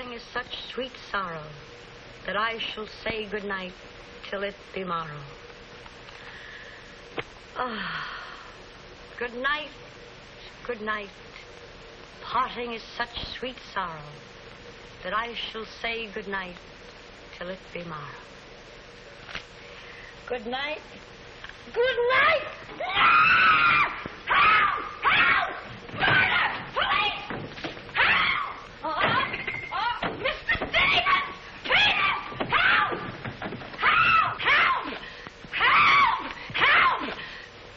Parting is such sweet sorrow that I shall say good night till it be morrow. Good night, good night. Parting is such sweet sorrow that I shall say good night till it be morrow. Good night. Good night! Help! Help! Murder! Police! Help! Mr. Stevens! Peter! Help! Help! Help! Help! Help!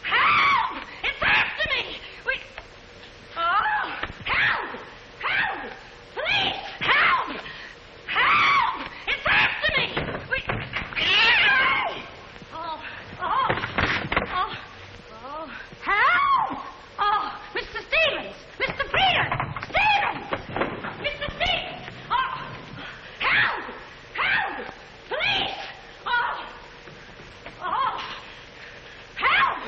Help! It's after me! Help! Help! Police! Help! Help! It's after me! Help! Oh, Mr. Stevens! Mr. Peter! Stevens! Mr. Stevens! Oh, help! Help! Police! Oh, help! Oh, help!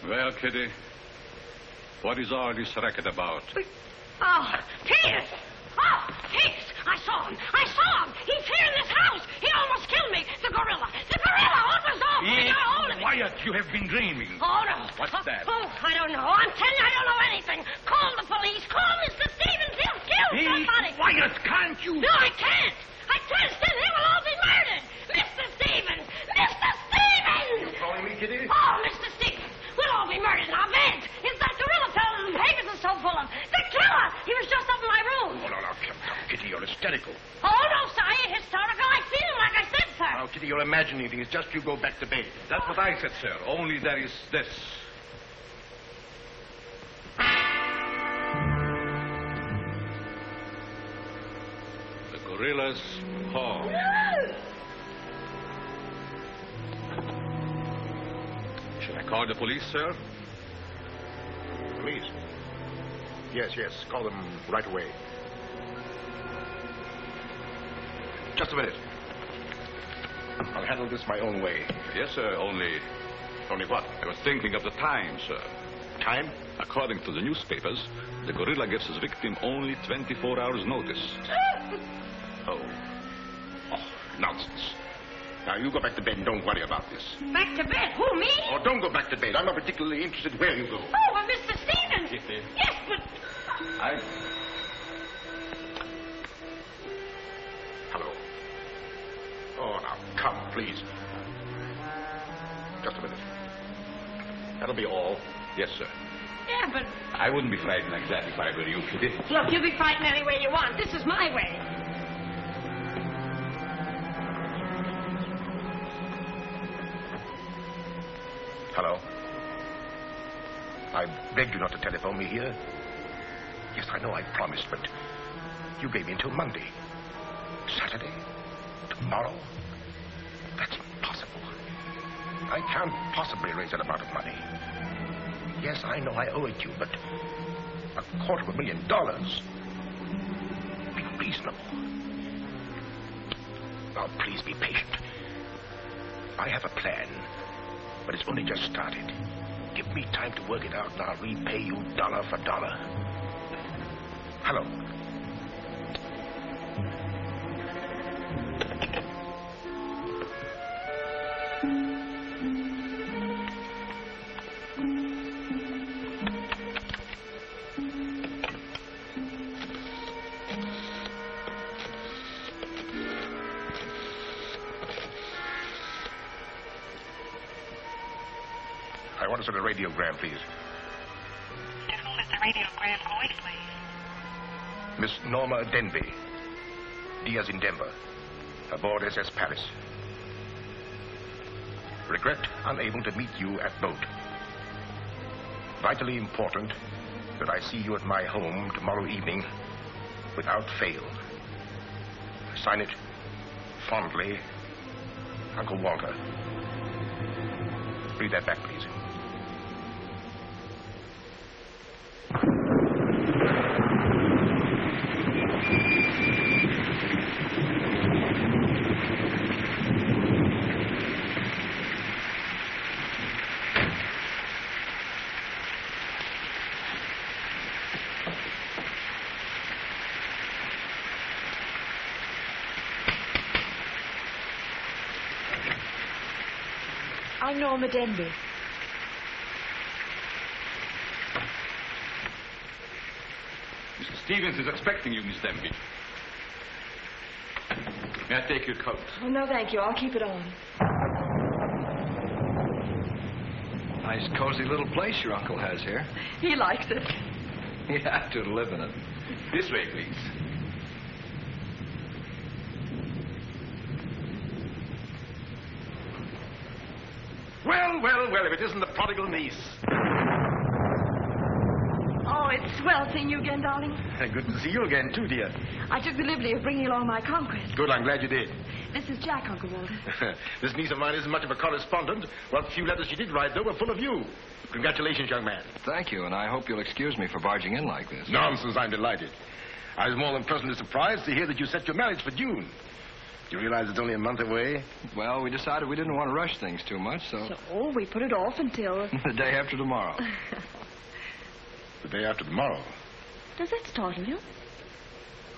Well, Kitty, what is all this racket about? Oh, Peters! Oh, Peters! I saw him! He's here in this house! He almost killed me! The gorilla! What was off? He got hold of me! Quiet! You have been dreaming. Oh, no. What's that? Oh, I don't know. I'm telling you, I don't know anything. Call the police. Call Mr. Stevens. He'll kill somebody. Quiet! Can't you? No, I can't. Then they will all be murdered. Mr. Stevens! Mr. Stevens! You calling me, Kitty? Oh, Mr. Stevens! We'll all be murdered in our beds. It's that gorilla fellow the papers are so full of. The killer! He was just up in my room. Oh, no, come, Kitty, you're hysterical. Oh, no, sir, I ain't hysterical. I seen him like I said, sir. Now, Kitty, you're imagining things. Just you go back to bed. That's what I said, sir. Only there is this. The gorilla's paw. Should I call the police, sir? Police? Yes. Call them right away. Just a minute. I'll handle this my own way. Yes, sir, only... Only what? I was thinking of the time, sir. Time? According to the newspapers, the gorilla gives his victim only 24 hours' notice. Oh, nonsense. Now, you go back to bed and don't worry about this. Back to bed? Who, me? Oh, don't go back to bed. I'm not particularly interested where you go. Oh, well, Mr. Stevens. Kitty. Yes, but... Hello. Oh, now, come, please. Just a minute. That'll be all. Yes, sir. Yeah, but... I wouldn't be frightened like that if I were you, Kitty. Look, you be frightened any way you want. This is my way. Hello. I begged you not to telephone me here. Yes, I know I promised, but you gave me until Monday. Saturday? Tomorrow? That's impossible. I can't possibly raise that amount of money. Yes, I know I owe it you, but $250,000. Be reasonable. Now, please be patient. I have a plan, but it's only just started. Give me time to work it out, and I'll repay you dollar for dollar. Hello. I want to send a radiogram, please. To whom is the radiogram going, please? Miss Norma Denby. Diaz in Denver. Aboard SS Paris. Regret unable to meet you at boat. Vitally important that I see you at my home tomorrow evening without fail. Sign it fondly, Uncle Walter. Read that back, please. I'm Norma Denby. Mr. Stevens is expecting you, Miss Denby. May I take your coat? Oh, no, thank you. I'll keep it on. Nice, cozy little place your uncle has here. He likes it. You have to live in it. This way, please. Well, if it isn't the prodigal niece. Oh, it's swell seeing you again, darling. Good to see you again, too, dear. I took the liberty of bringing along my conquest. Good, I'm glad you did. This is Jack, Uncle Walter. This niece of mine isn't much of a correspondent. What few letters she did write, though, were full of you. Congratulations, young man. Thank you, and I hope you'll excuse me for barging in like this. Nonsense, I'm delighted. I was more than pleasantly surprised to hear that you set your marriage for June. Do you realize it's only a month away? Well, we decided we didn't want to rush things too much, so... So we put it off until... the day after tomorrow. The day after tomorrow? Does that startle you?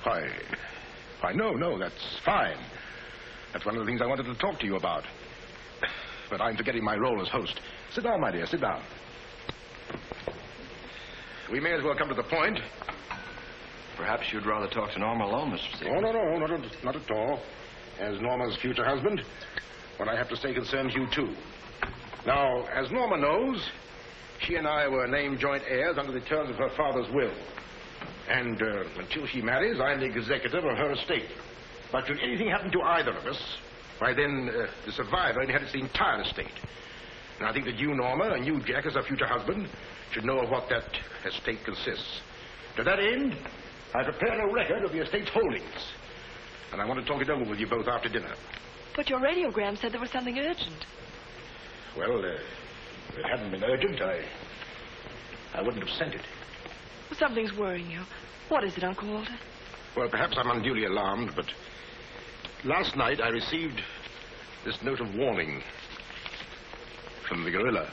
Why, no, that's fine. That's one of the things I wanted to talk to you about. But I'm forgetting my role as host. Sit down, my dear, sit down. We may as well come to the point. Perhaps you'd rather talk to Norma alone, Mr. Stevens. Oh, no, not at all. As Norma's future husband, what I have to say concerns you, too. Now, as Norma knows, she and I were named joint heirs under the terms of her father's will. And until she marries, I'm the executive of her estate. But should anything happen to either of us, why then the survivor inherits the entire estate. And I think that you, Norma, and you, Jack, as her future husband, should know of what that estate consists. To that end, I prepared a record of the estate's holdings. And I want to talk it over with you both after dinner. But your radiogram said there was something urgent. Well, if it hadn't been urgent, I wouldn't have sent it. Something's worrying you. What is it, Uncle Walter? Well, perhaps I'm unduly alarmed, but last night I received this note of warning from the gorilla.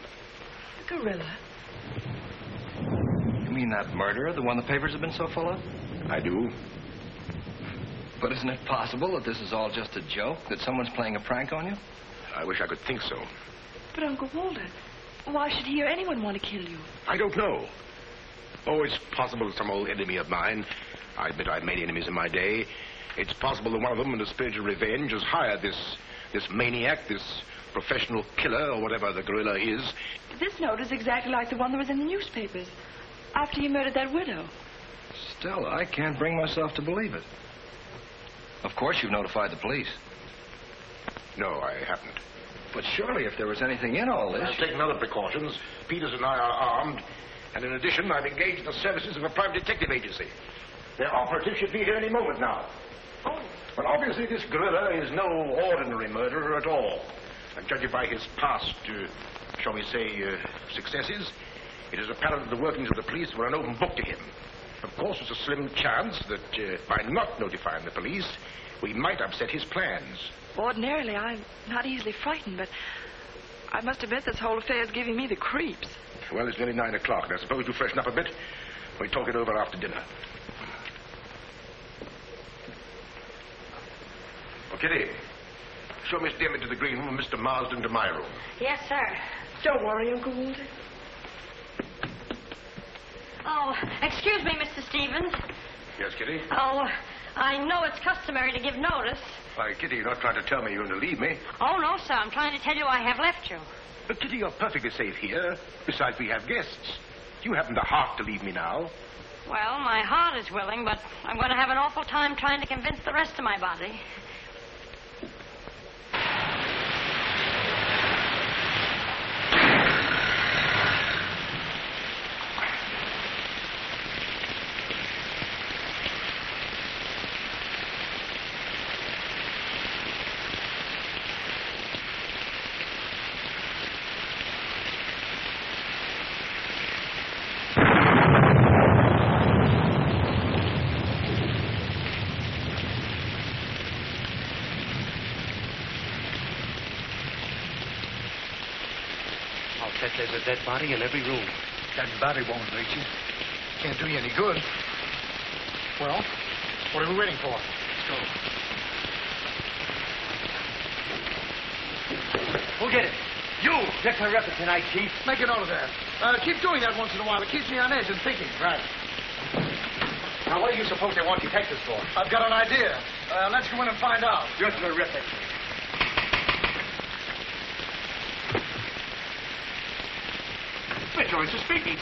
The gorilla? You mean that murderer, the one the papers have been so full of? I do. But isn't it possible that this is all just a joke, that someone's playing a prank on you? I wish I could think so. But, Uncle Walter, why should he or anyone want to kill you? I don't know. Oh, it's possible that some old enemy of mine, I admit I've made enemies in my day, it's possible that one of them, in a spirit of revenge, has hired this maniac, this professional killer, or whatever the gorilla is. This note is exactly like the one that was in the newspapers after he murdered that widow. Stella, I can't bring myself to believe it. Of course you've notified the police. No, I haven't. But surely if there was anything in all this... I've taken other precautions. Peters and I are armed. And in addition, I've engaged the services of a private detective agency. Their operative should be here any moment now. Oh. But obviously this gorilla is no ordinary murderer at all. And judging by his past, shall we say, successes, it is apparent that the workings of the police were an open book to him. Of course, there's a slim chance that by not notifying the police, we might upset his plans. Ordinarily, I'm not easily frightened, but I must admit this whole affair is giving me the creeps. Well, it's nearly 9 o'clock, and I suppose you freshen up a bit. We talk it over after dinner. Oh, Kitty, show Miss Denby to the green room and Mr. Marsden to my room. Yes, sir. Don't worry, Uncle Walter. Oh, excuse me, Mr. Stevens. Yes, Kitty? Oh, I know it's customary to give notice. Why, Kitty, you're not trying to tell me you're going to leave me. Oh, no, sir. I'm trying to tell you I have left you. But, Kitty, you're perfectly safe here. Besides, we have guests. You haven't the heart to leave me now. Well, my heart is willing, but I'm going to have an awful time trying to convince the rest of my body. There's a dead body in every room. That body won't hurt you. Can't do you any good. Well, what are we waiting for? Let's go. Who'll get it? You! You're terrific tonight, Chief. Make a note of that. Keep doing that once in a while. It keeps me on edge and thinking. Right. Now, what do you suppose they want detectives for? I've got an idea. Let's go in and find out. You're terrific. Mitchell is speaking.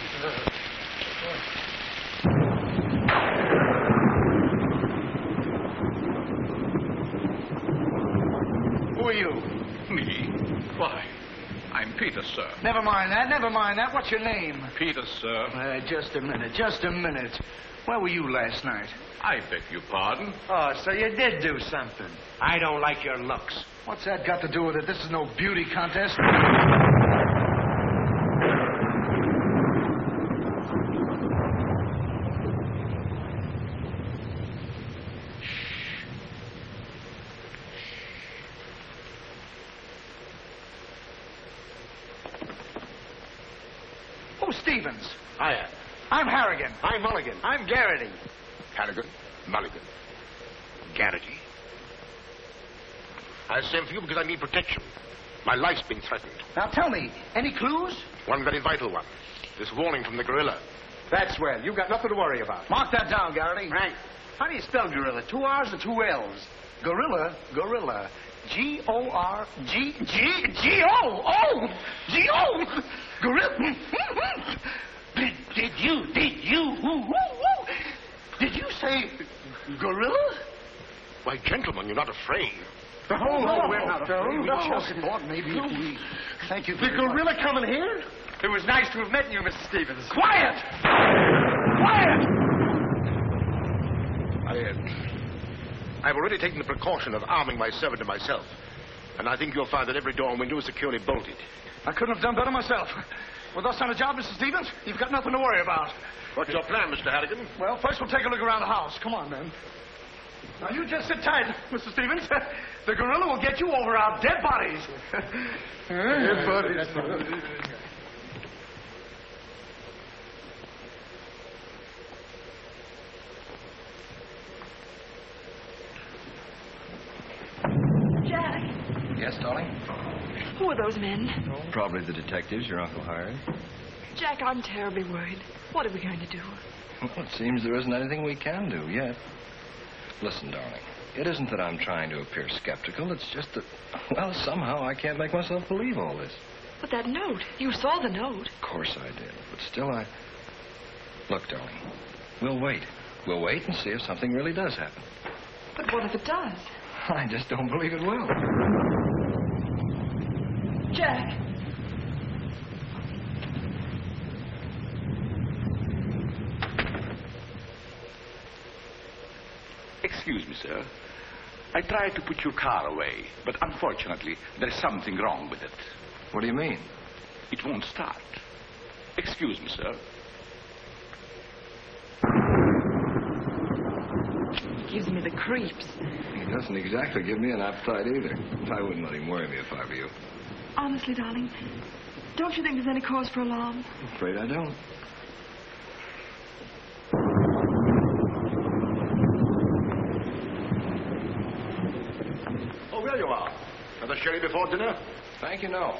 Who are you? Me? Why, I'm Peter, sir. Never mind that. What's your name? Peter, sir. Just a minute. Where were you last night? I beg your pardon. Oh, so you did do something. I don't like your looks. What's that got to do with it? This is no beauty contest. Oh, Stevens. Hiya. I'm Harrigan. I'm Mulligan. I'm Garrity. Harrigan, Mulligan, Garrity. I sent for you because I need protection. My life's been threatened. Now tell me, any clues? One very vital one. This warning from the gorilla. That's swell. You've got nothing to worry about. Mark that down, Garrity. Right. How do you spell gorilla? 2 R's or 2 L's? Gorilla. G-O-R-G-G-G-O. G-O. Gorilla. Did you say gorilla? Why, gentlemen, you're not afraid. No, we're not afraid. We just thought maybe if we... Thank you very much. The gorilla coming here? It was nice to have met you, Mr. Stevens. Quiet! I've already taken the precaution of arming my servant and myself. And I think you'll find that every door and window is securely bolted. I couldn't have done better myself. With us on the job, Mr. Stevens, you've got nothing to worry about. What's your plan, Mr. Harrigan? Well, first we'll take a look around the house. Come on, then. Now, you just sit tight, Mr. Stevens. The gorilla will get you over our dead bodies. Dead bodies. Jack, Yes, darling? who are those men? Probably the detectives your uncle hired. Jack, I'm terribly worried. What are we going to do? Well, it seems there isn't anything we can do yet. Listen, darling, it isn't that I'm trying to appear skeptical. It's just that, well, somehow I can't make myself believe all this. But that note, you saw the note. Of course I did, but still Look, darling, we'll wait. We'll wait and see if something really does happen. But what if it does? I just don't believe it will. Jack. Excuse me, sir. I tried to put your car away, but unfortunately, there's something wrong with it. What do you mean? It won't start. Excuse me, sir. He gives me the creeps. He doesn't exactly give me an appetite either. I wouldn't let him worry me if I were you. Honestly, darling, don't you think there's any cause for alarm? I'm afraid I don't. Oh, there you are. Another sherry before dinner? Thank you, no.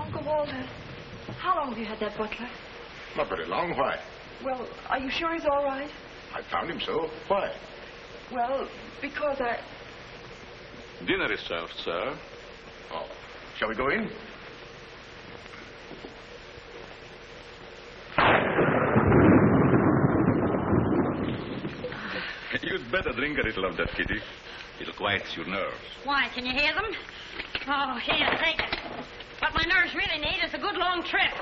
Uncle Walter, how long have you had that butler? Not very long. Why? Well, are you sure he's all right? I found him so. Why? Well, because I... Dinner is served, sir. Oh. Shall we go in? You'd better drink a little of that, Kitty. It'll quiet your nerves. Why, can you hear them? Oh, here, take it. What my nerves really need is a good long trip.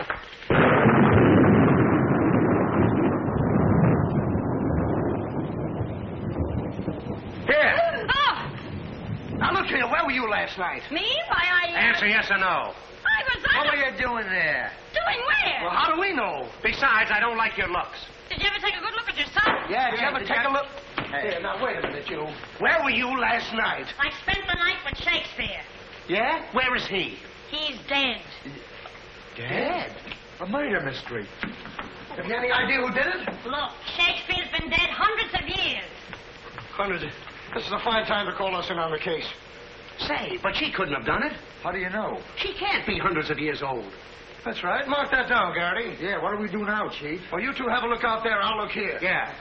Here. Oh! Now, look here. Where were you last night? Me? Why, Answer yes or no. What were you doing there? Doing where? Well, how do we know? Besides, I don't like your looks. Did you ever take a good look at yourself? Yeah, did you ever take a look? Hey. Here, now, wait a minute, you. Where were you last night? I spent the night with Shakespeare. Yeah? Where is he? He's dead. Dead? A murder mystery. Have you any idea who did it? Look, Shakespeare's been dead hundreds of years. Hundreds. This is a fine time to call us in on the case. Say, but she couldn't have done it. How do you know? She can't be hundreds of years old. That's right. Mark that down, Garrity. Yeah, what do we do now, Chief? Well, you two have a look out there. I'll look here. Yeah.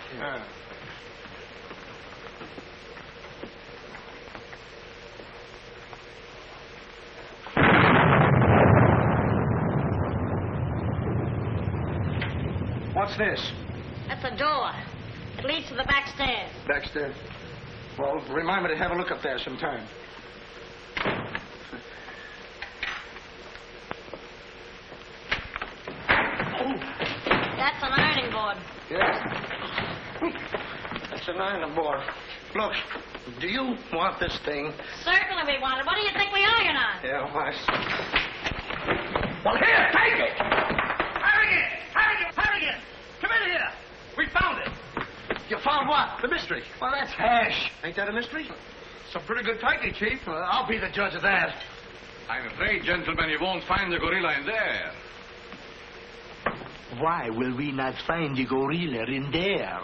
What's this? That's a door. It leads to the back stairs. Backstairs. Well, remind me to have a look up there sometime. That's an ironing board. Yes. That's an ironing board. Look, do you want this thing? Certainly we want it. What do you think we iron on? Yeah, why? Well, here, take it! Harrigan! Come in here! We found it. You found what? The mystery. Well, that's hash. Ain't that a mystery? Some pretty good packing, Chief. I'll be the judge of that. I'm afraid, gentlemen, you won't find the gorilla in there. Why will we not find the gorilla in there?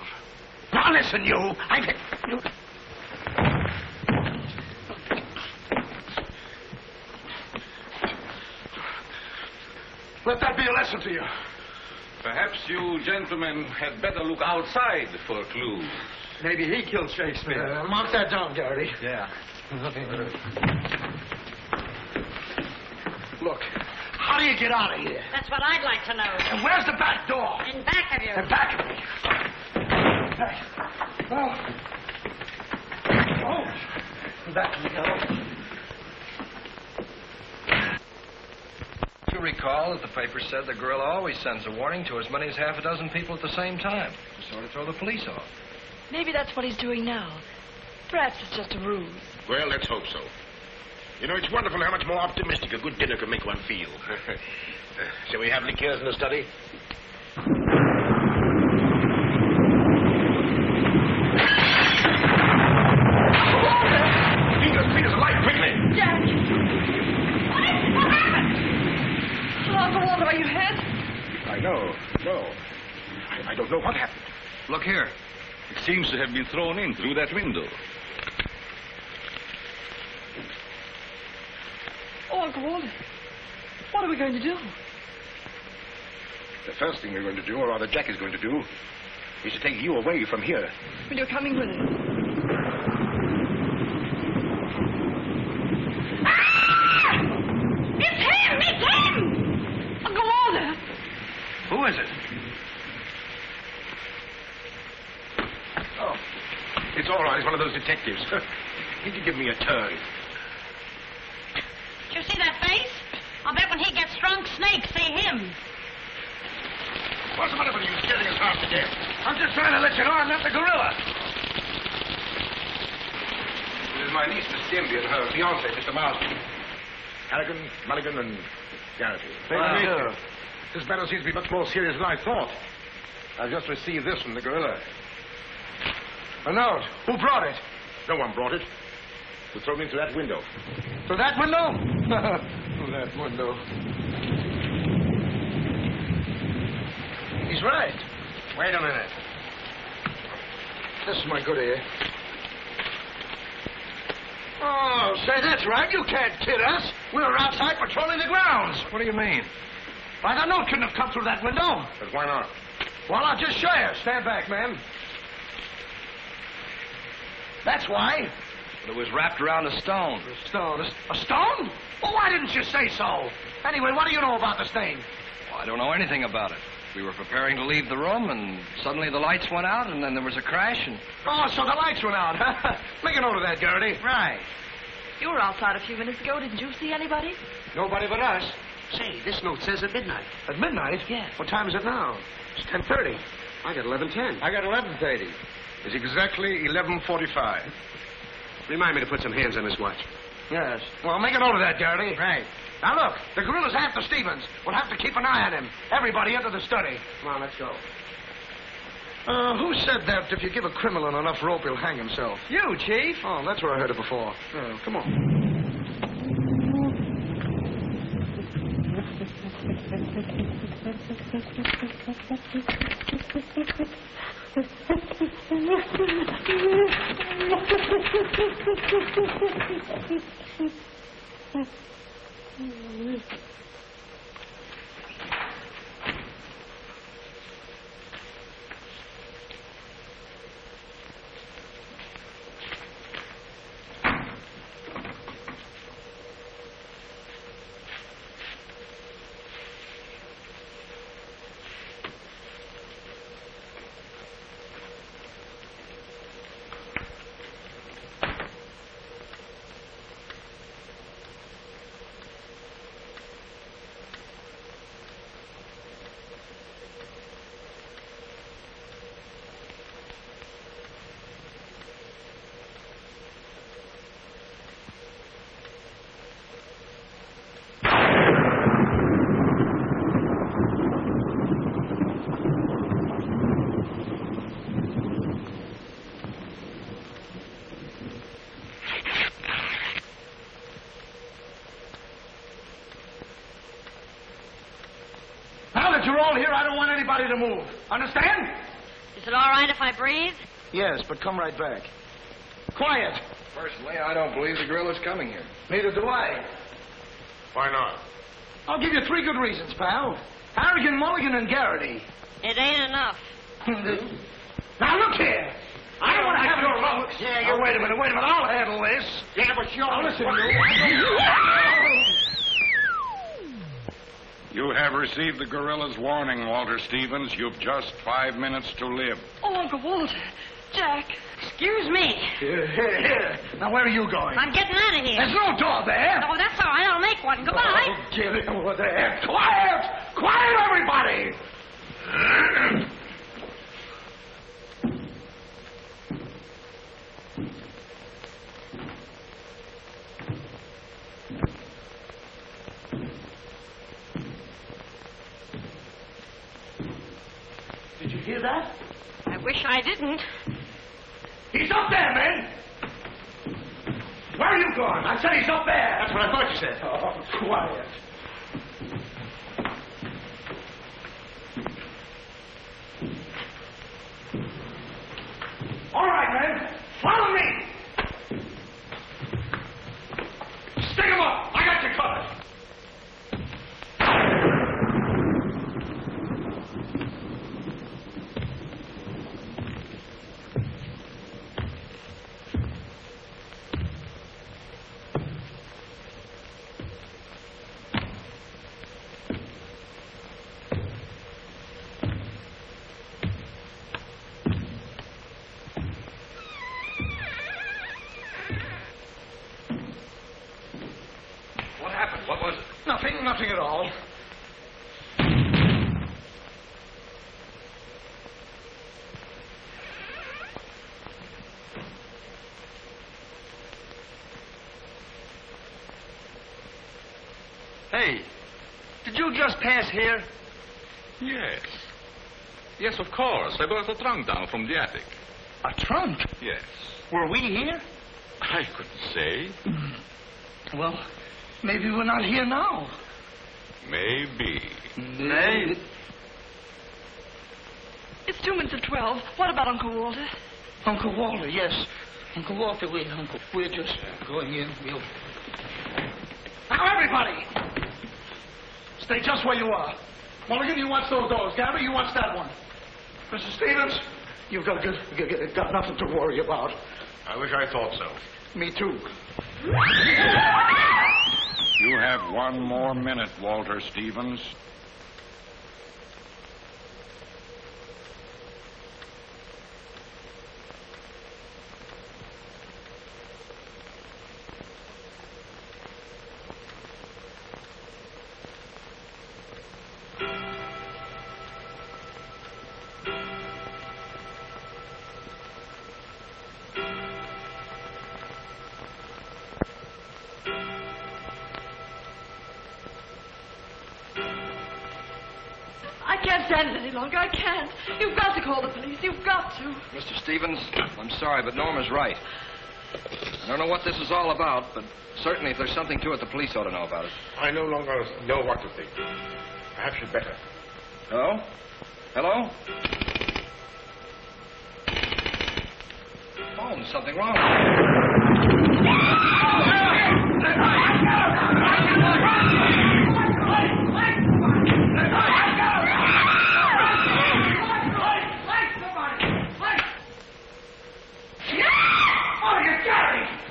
Now listen, you. Let that be a lesson to you. Perhaps you gentlemen had better look outside for clues. Maybe he killed Shakespeare. Mark that down, Garrity. Yeah. Look, how do you get out of here? That's what I'd like to know. And where's the back door? In back of you. In back of me. Back of me, go. You recall that the paper said the gorilla always sends a warning to as many as half a dozen people at the same time to sort of throw the police off. Maybe that's what he's doing now. Perhaps it's just a ruse. Well, let's hope so. You know, it's wonderful how much more optimistic a good dinner can make one feel. Shall we have liqueurs in the study? Peter's alive, quickly! Jack! What happened? Uncle Walter, are you hit? I know. No. I don't know what happened. Look here. It seems to have been thrown in through that window. Oh, Uncle Walter, what are we going to do? The first thing we're going to do, or rather Jack is going to do, is to take you away from here. Well, you're coming with us. Ah! It's him! It's him! Uncle Walter! Who is it? Oh, it's all right. It's one of those detectives. He can give me a turn. Did you see that face? I'll bet when he gets drunk, snakes see him. What's the matter with you scaring us half to death? I'm just trying to let you know I'm not the gorilla. This is my niece, Miss Denby, and her fiancé, Mr. Marsden. Harrigan, Mulligan, and Garrity. This matter seems to be much more serious than I thought. I've just received this from the gorilla. A note. Who brought it? No one brought it. It was thrown in through that window. Through that window? Through that window. He's right. Wait a minute. This is my good ear. Oh, say, that's right. You can't kid us. We were outside patrolling the grounds. What do you mean? Why, the note couldn't have come through that window. But why not? Well, I'll just show you. Stand back, man. That's why. But it was wrapped around a stone. A stone? A stone? Well, why didn't you say so? Anyway, what do you know about this thing? Well, I don't know anything about it. We were preparing to leave the room, and suddenly the lights went out, and then there was a crash, and... Oh, so the lights went out. Make a note of that, Garrity. Right. You were outside a few minutes ago. Didn't you see anybody? Nobody but us. Say, this note says at midnight. At midnight? Yes. What time is it now? It's 10:30. I got 11:10. I got 11:30. It's exactly 11:45. Remind me to put some hands on this watch. Yes. Well, make a note of that, Garrity. Right. Now, look, the gorilla's after Stevens. We'll have to keep an eye on him. Everybody into the study. Come on, let's go. Who said that if you give a criminal enough rope, he'll hang himself? You, Chief. Oh, that's where I heard it before. Come on. You're all here. I don't want anybody to move. Understand? Is it all right if I breathe? Yes, but come right back. Quiet. Personally, I don't believe the gorilla's coming here. Neither do I. Why not? I'll give you 3 good reasons, pal. Harrigan, Mulligan, and Garrity. It ain't enough. Now, look here. I don't want to have your vote. Yeah, wait a minute. I'll handle this. Yeah, but you're... Now, listen, you. You have received the gorilla's warning, Walter Stevens. You've just 5 minutes to live. Oh, Uncle Walter. Jack. Excuse me. Here. Now, where are you going? I'm getting out of here. There's no door there. Oh, that's all right. I'll make one. Goodbye. Oh, get it over there. Quiet! Quiet, everybody! Did you hear that? I wish I didn't. He's up there, man! Where are you going? I said he's up there. That's what I thought you said. Oh, quiet. All right, men. Follow me. Stick him up. I got you covered. What was it? Nothing at all. Hey, did you just pass here? Yes. Yes, of course. I brought a trunk down from the attic. A trunk? Yes. Were we here? I couldn't say. Well, maybe we're not here now. Maybe. Maybe. It's 2 minutes of 12. What about Uncle Walter? Uncle Walter, yes. Uncle Walter, we're just going in. We'll... Now, everybody! Stay just where you are. Mulligan, you watch those doors. Gary, you watch that one. Mr. Stevens, you've got nothing to worry about. I wish I thought so. Me too. You have 1 more minute, Walter Stevens. I can't stand it any longer. I can't. You've got to call the police. You've got to. Mr. Stevens, I'm sorry, but Norma's right. I don't know what this is all about, but certainly if there's something to it, the police ought to know about it. I no longer know what to think. Perhaps you'd better. Hello? Hello? Oh, there's something wrong.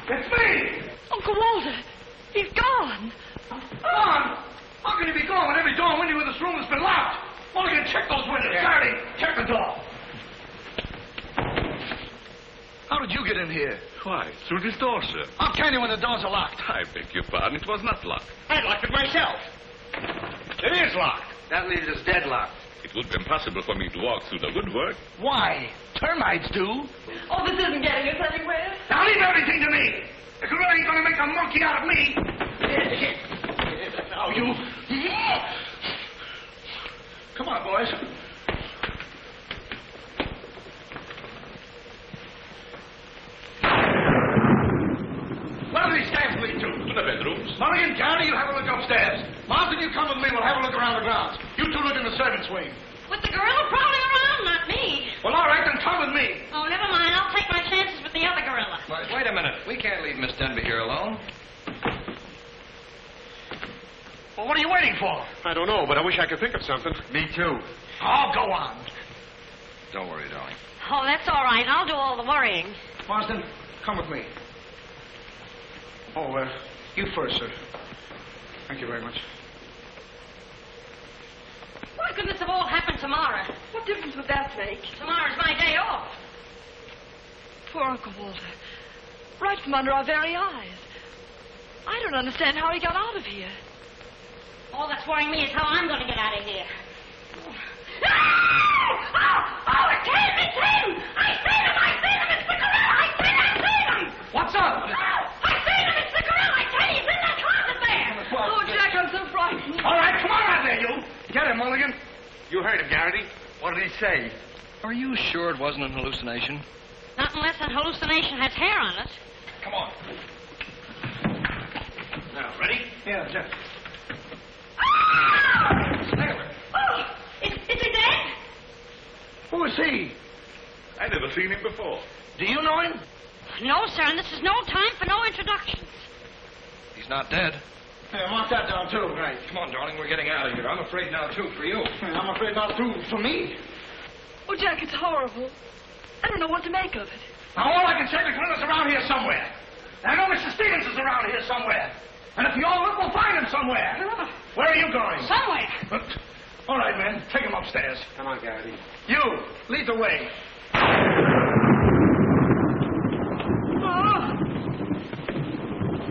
It's me! Uncle Walter, he's gone. Gone? How can he be gone when every door and window in this room has been locked? Mulligan, check those windows. Saturday, check the door. How did you get in here? Why, through this door, sir. How can you when the doors are locked? I beg your pardon. It was not locked. I locked it myself. It is locked. That leaves us deadlocked. It would be impossible for me to walk through the woodwork. Why? Termites do. Oh, this isn't getting us anywhere. Now leave everything to me. The gorilla ain't gonna make a monkey out of me. Now you. Come on, boys. Where do these stairs lead to? To the bedrooms. Mulligan, Garrity, you have a look upstairs. Martha, you come with me. We'll have a look around the grounds. You two look in the servants' wing. With the gorilla prowling around, not me. Well, all right, then come with me. Oh, never mind. I'll take my chances with the other gorilla. Wait a minute. We can't leave Miss Denby here alone. Well, what are you waiting for? I don't know, but I wish I could think of something. Me too. Oh, go on. Don't worry, darling. Oh, that's all right. I'll do all the worrying. Marsden, come with me. Oh, you first, sir. Thank you very much. Why couldn't this have all happened tomorrow? What difference would that make? Tomorrow's my day off. Poor Uncle Walter. Right from under our very eyes. I don't understand how he got out of here. All that's worrying me is how I'm going to get out of here. Oh, it's him! It's him! I seen him! It's the gorilla! I seen him! What's up? No! I seen him! It's the gorilla! I tell you, he's in that closet there! Oh, Jack, I'm so frightened. All right, come on out there, you. Get him, Mulligan. You heard him, Garrity. What did he say? Are you sure it wasn't an hallucination? Not unless an hallucination has hair on it. Come on. Now, ready? Yeah, Jeff. Sailor! Oh! Is he dead? Who is he? I never seen him before. Do you know him? No, sir, and this is no time for no introductions. He's not dead. Yeah, mark that down, too. Right. Come on, darling, we're getting out of here. I'm afraid now, too, for you. I'm afraid not, too, for me. Oh, Jack, it's horrible. I don't know what to make of it. Now, all I can say, the gorilla's around here somewhere. And I know Mr. Stevens is around here somewhere. And if you all look, we'll find him somewhere. Where are you going? Somewhere. All right, men, take him upstairs. Come on, Garrity. You, lead the way.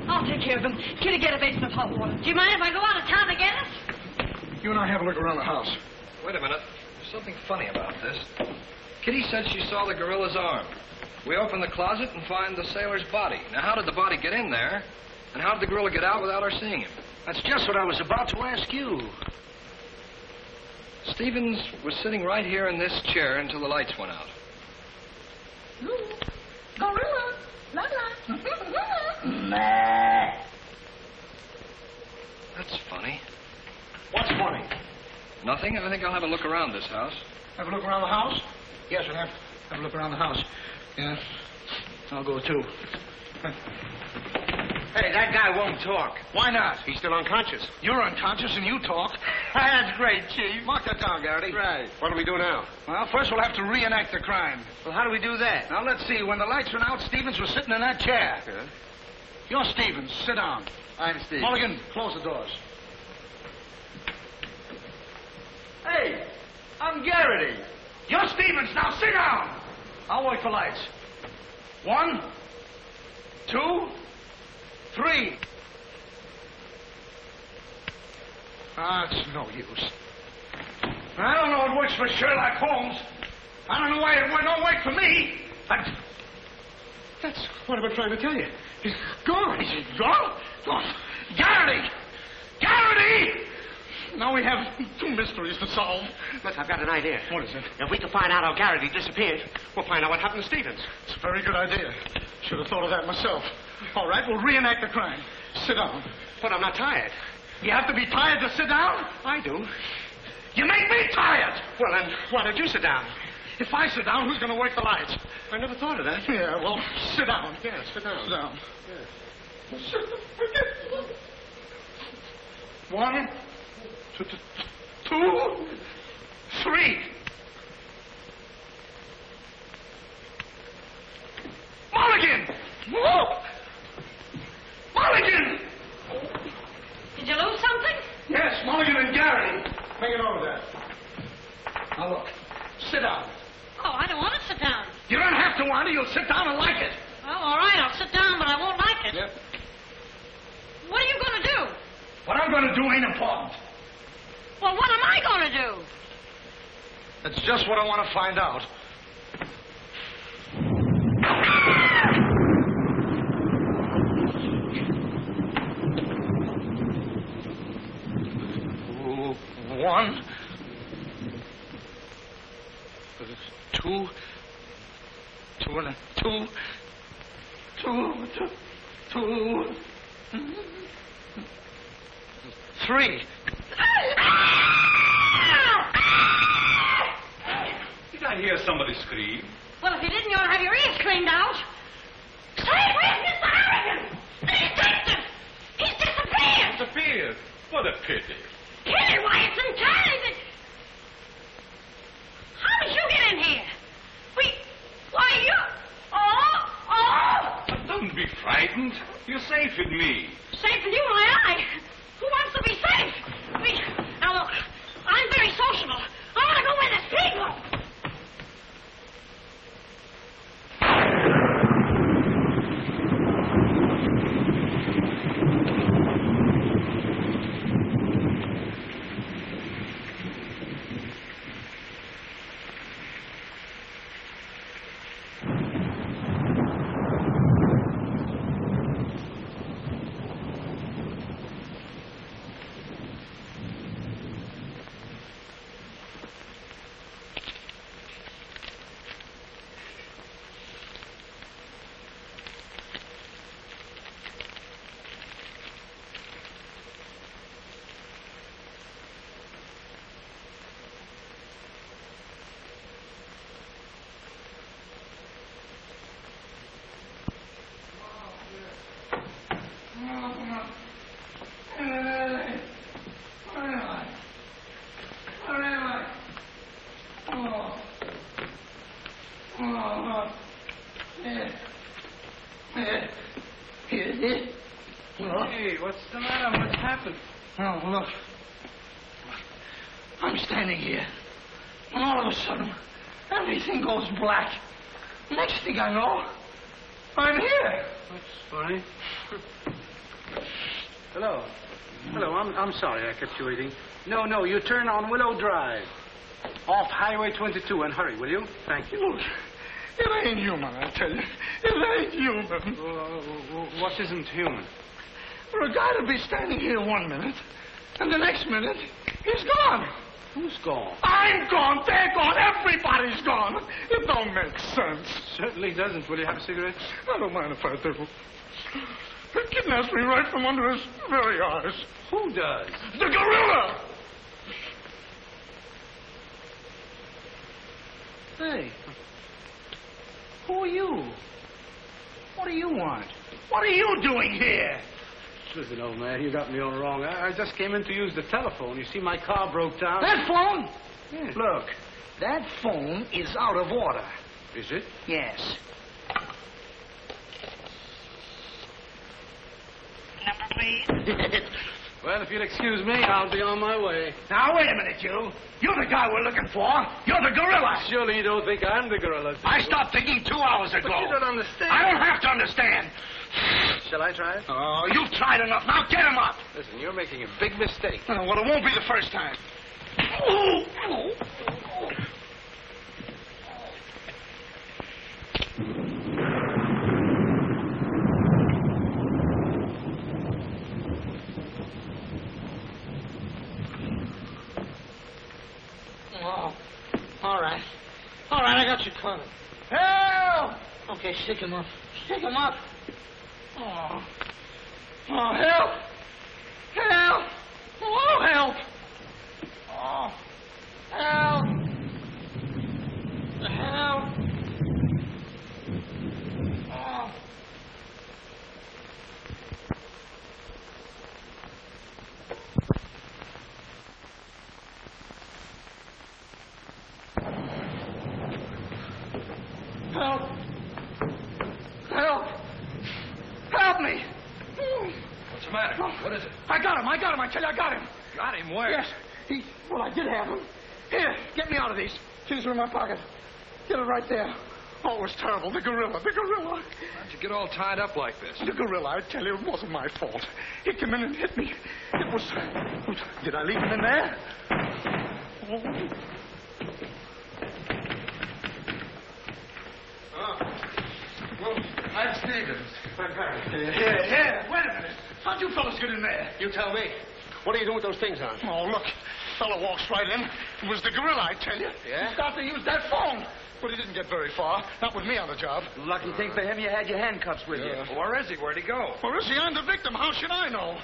I'll take care of him. Kitty, get a basin of hot water. Do you mind if I go out of town to get us? You and I have a look around the house. Wait a minute. There's something funny about this. Kitty said she saw the gorilla's arm. We open the closet and find the sailor's body. Now, how did the body get in there? And how did the gorilla get out without our seeing him? That's just what I was about to ask you. Stevens was sitting right here in this chair until the lights went out. Gorilla. La la. That's funny. What's funny? Nothing. I think I'll have a look around this house. Have a look around the house? Yes, we'll have a look around the house. Yeah. I'll go, too. Hey, that guy won't talk. Why not? He's still unconscious. You're unconscious and you talk. That's great, Chief. Mark that down, Garrity. Right. What do we do now? Well, first we'll have to reenact the crime. Well, how do we do that? Now, let's see. When the lights went out, Stevens was sitting in that chair. Yeah. You're Stevens. Sit down. I'm Steve. Mulligan, close the doors. Hey, I'm Garrity. You're Stevens. Now, sit down. I'll wait for lights. 1, 2, 3. It's no use. I don't know it works for Sherlock Holmes. I don't know why it don't work for me. That's what I've been trying to tell you. He's gone. He's gone? Oh, Garrity! Garrity! Now we have 2 mysteries to solve. Look, I've got an idea. What is it? If we can find out how Garrity disappeared, we'll find out what happened to Stevens. It's a very good idea. Should have thought of that myself. All right, we'll reenact the crime. Sit down. But I'm not tired. You have to be tired to sit down? I do. You make me tired! Well, then, why don't you sit down? If I sit down, who's going to work the lights? I never thought of that. Yeah, well, sit down. Yeah, sit down. Sit down. Yeah. One, two, three. Mulligan! Whoa! Mulligan! Did you lose something? Yes, Mulligan and Gary. Bring it over there. Now, look. Sit down. Oh, I don't want to sit down. You don't have to want it. You'll sit down and like it. Well, all right, I'll sit down, but I won't like it. Yep. What are you going to do? What I'm going to do ain't important. Well, what am I going to do? That's just what I want to find out. One, two, three. Did I hear somebody scream? Well, if you didn't, you ought to have your ears cleaned out. Say, where's Mr. Harrigan? The detective! He's disappeared! Disappeared? What a pity. Kitty, why, it's entirely... How did you get in here? Why, you... Oh! Don't be frightened. You're safe with me. Safe with you, my. Who wants to be safe? Now, look, I'm very sociable. I want to go where there's people. Hey, what's the matter? What's happened? Oh, look. I'm standing here. And all of a sudden, everything goes black. Next thing I know, I'm here. That's funny. Hello. Hello, I'm sorry I kept you waiting. No, you turn on Willow Drive. Off Highway 22 and hurry, will you? Thank you. Look, it ain't human, I tell you. It ain't human. What isn't human? For a guy to be standing here 1 minute, and the next minute, he's gone. Who's gone? I'm gone. They're gone. Everybody's gone. It don't make sense. Certainly doesn't. Will you have a cigarette? I don't mind if I do. He kidnaps me right from under his very eyes. Who does? The gorilla! Hey. Who are you? What do you want? What are you doing here? Listen, old man, you got me all wrong. I just came in to use the telephone. You see, my car broke down. That phone? Yeah. Look, that phone is out of order. Is it? Yes. Number, please. Well, if you'll excuse me, I'll be on my way. Now, wait a minute, you. You're the guy we're looking for. You're the gorilla. Surely you don't think I'm the gorilla. I stopped thinking 2 hours ago. But you don't understand. I don't have to understand. Shall I try it? Oh, you've tried enough. Now get him up. Listen, you're making a big mistake. Well, it won't be the first time. Oh, all right. All right, I got you covered. Help! Okay, shake him up. Shake him up. Oh, help! Help! Oh, help! Oh, help! him. I tell you, I got him. Got him where? Yes. Well, I did have him. Here, get me out of these. Keys are in my pocket. Get it right there. Oh, it was terrible. The gorilla. How'd you get all tied up like this? The gorilla, I tell you, it wasn't my fault. He came in and hit me. It was... Did I leave him in there? Well, I'm Stevens. Here. Wait a minute. How'd you fellas get in there? You tell me. What are you doing with those things on? Oh, look. Fellow walks right in. It was the gorilla, I tell you. Yeah? He started to use that phone. But he didn't get very far. Not with me on the job. Lucky thing for him you had your handcuffs with you. Well, where is he? Where'd he go? Where is he? I'm the victim. How should I know?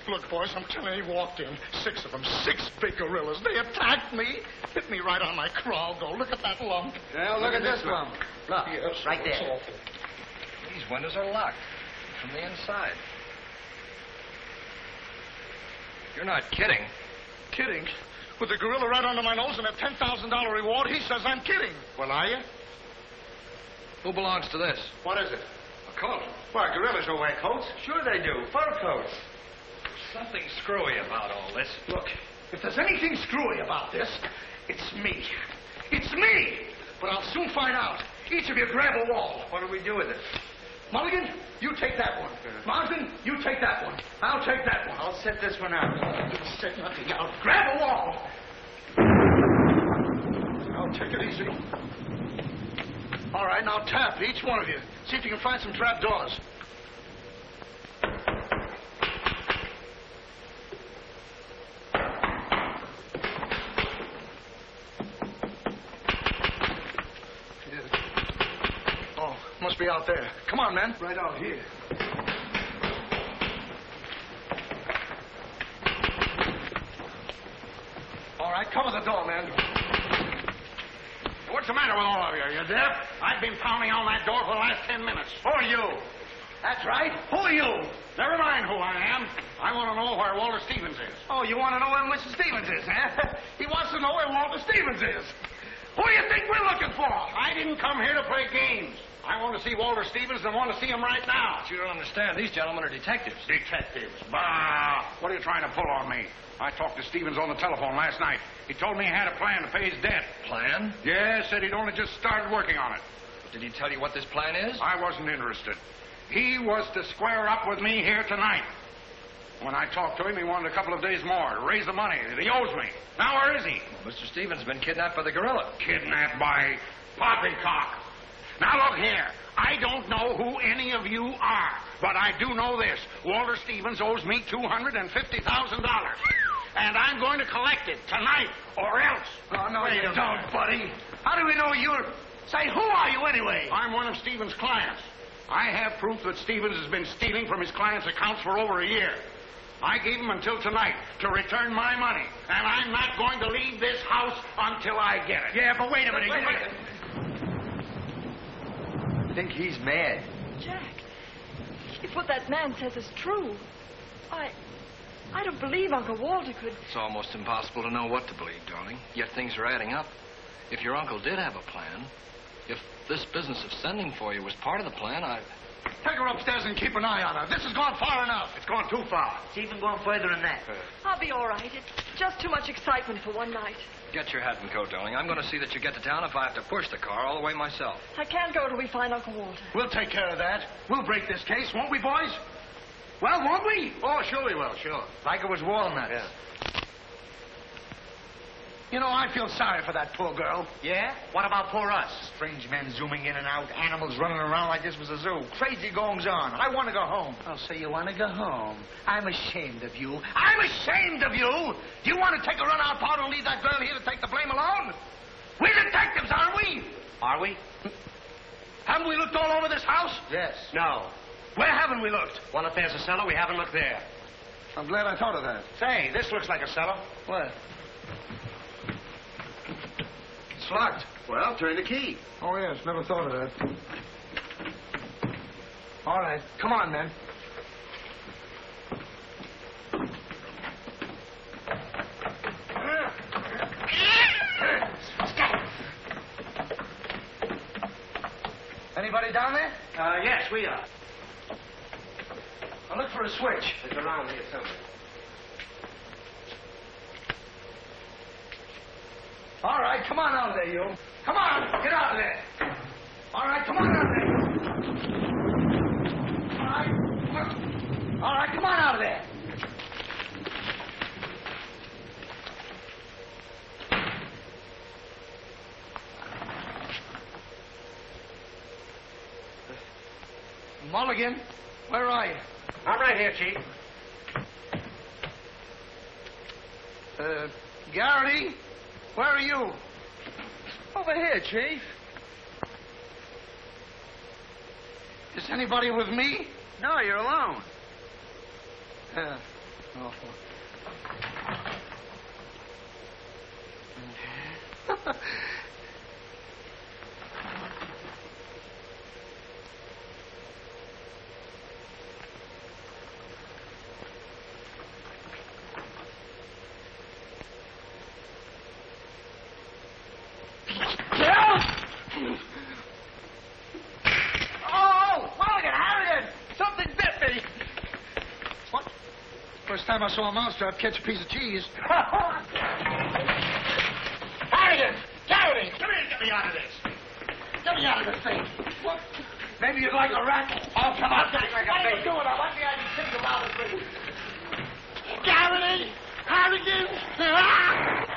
Look, boys, I'm telling you, he walked in. 6 of them. 6 big gorillas. They attacked me. Hit me right on my crawl. Go. Look at that lump. Well, look at this lump. Look, yes, right it's there. awful. These windows are locked from the inside. You're not kidding. Kidding? With the gorilla right under my nose and a $10,000 reward, he says I'm kidding. Well, are you? Who belongs to this? What is it? A coat. Why, gorillas don't wear coats. Sure they do. Fur coats. Something screwy about all this. Look, if there's anything screwy about this, it's me. It's me! But I'll soon find out. Each of you grab a wall. What do we do with it? Mulligan, you take that one. Marsden, you take that one. I'll take that one. I'll set this one out. You set nothing out. Grab a wall. Now, take it easy. All right, now tap, each one of you. See if you can find some trap doors. Oh, must be out there. Come on, men. Right out here. All right, cover the door, man. What's the matter with all of you? You deaf? I've been pounding on that door for the last 10 minutes. Who are you? That's right. Who are you? Never mind who I am. I want to know where Walter Stevens is. Oh, you want to know where Mr. Stevens is, huh? He wants to know where Walter Stevens is. Who do you think we're looking for? I didn't come here to play games. I want to see Walter Stevens and want to see him right now. But you don't understand. These gentlemen are detectives. Detectives? Bah! What are you trying to pull on me? I talked to Stevens on the telephone last night. He told me he had a plan to pay his debt. Plan? Yes, said he'd only just started working on it. Did he tell you what this plan is? I wasn't interested. He was to square up with me here tonight. When I talked to him, he wanted a couple of days more to raise the money that he owes me. Now, where is he? Well, Mr. Stevens has been kidnapped by the gorilla. Kidnapped by poppycock. Now, look here. I don't know who any of you are, but I do know this. Walter Stevens owes me $250,000. And I'm going to collect it tonight, or else. Oh, no, you don't, buddy. How do we know you're... Say, who are you anyway? I'm one of Stevens' clients. I have proof that Stevens has been stealing from his clients' accounts for over a year. I gave him until tonight to return my money, and I'm not going to leave this house until I get it. Yeah, but wait a minute. I think he's mad. Jack, if what that man says is true, I don't believe Uncle Walter could... It's almost impossible to know what to believe, darling. Yet things are adding up. If your uncle did have a plan, if this business of sending for you was part of the plan, Take her upstairs and keep an eye on her. This has gone far enough. It's gone too far. It's even going further than that. I'll be all right. It's just too much excitement for one night. Get your hat and coat, darling. I'm going to see that you get to town if I have to push the car all the way myself. I can't go till we find Uncle Walter. We'll take care of that. We'll break this case, won't we, boys? Well, won't we? Oh, sure we will, sure. Like it was walnuts. Yeah. You know, I feel sorry for that poor girl. Yeah? What about poor us? Strange men zooming in and out, animals running around like this was a zoo. Crazy goings on. I want to go home. Oh, so you want to go home? I'm ashamed of you. I'm ashamed of you! Do you want to take a run-out part and leave that girl here to take the blame alone? We're detectives, aren't we? Are we? Haven't we looked all over this house? Yes. No. Where haven't we looked? Well, if there's a cellar, we haven't looked there. I'm glad I thought of that. Say, this looks like a cellar. What? It's locked. Well, turn the key. Oh, yes. Never thought of that. All right. Come on, then. Anybody down there? Yes, we are. I'll look for a switch. It's around here somewhere. All right, come on out of there, you. Come on, get out of there. All right, come on out of there. All right, come on. All right, come on out of there. Mulligan, where are you? I'm right here, Chief. Garrity, where are you? Over here, Chief. Is anybody with me? No, you're alone. Oh. First time I saw a mousetrap catch a piece of cheese. Harrigan! Garrity! Come here and get me out of this. Get me out of this thing. What? Maybe you'd like a rat? Oh, come on. What are you doing? I want the idea to think about it, please. Garrity! Harrigan!